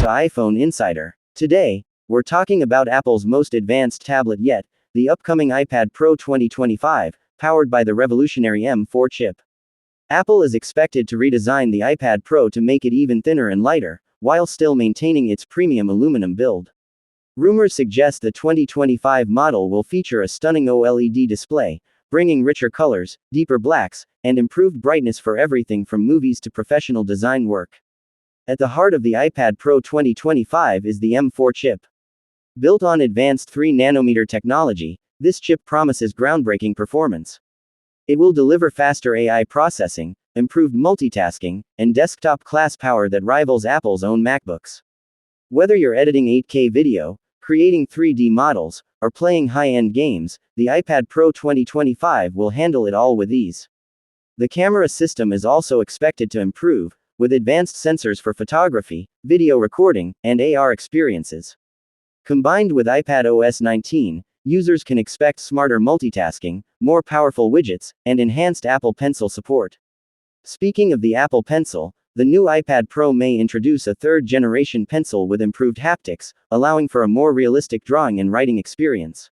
iPhone Insider. Today, we're talking about Apple's most advanced tablet yet, the upcoming iPad Pro 2025, powered by the revolutionary M4 chip. Apple is expected to redesign the iPad Pro to make it even thinner and lighter, while still maintaining its premium aluminum build. Rumors suggest the 2025 model will feature a stunning OLED display, bringing richer colors, deeper blacks, and improved brightness for everything from movies to professional design work. At the heart of the iPad Pro 2025 is the M4 chip. Built on advanced 3nm technology, this chip promises groundbreaking performance. It will deliver faster AI processing, improved multitasking, and desktop-class power that rivals Apple's own MacBooks. Whether you're editing 8K video, creating 3D models, or playing high-end games, the iPad Pro 2025 will handle it all with ease. The camera system is also expected to improve, with advanced sensors for photography, video recording, and AR experiences. Combined with iPadOS 19, users can expect smarter multitasking, more powerful widgets, and enhanced Apple Pencil support. Speaking of the Apple Pencil, the new iPad Pro may introduce a third-generation pencil with improved haptics, allowing for a more realistic drawing and writing experience.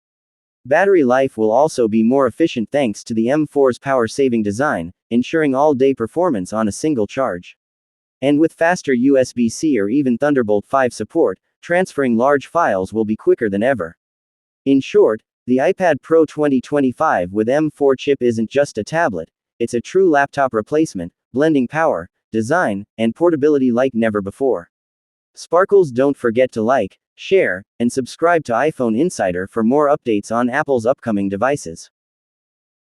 Battery life will also be more efficient thanks to the M4's power-saving design, ensuring all-day performance on a single charge. And with faster USB-C or even Thunderbolt 5 support, transferring large files will be quicker than ever. In short, the iPad Pro 2025 with M4 chip isn't just a tablet, it's a true laptop replacement, blending power, design, and portability like never before. Sparkles, don't forget to like, share, and subscribe to iPhone Insider for more updates on Apple's upcoming devices.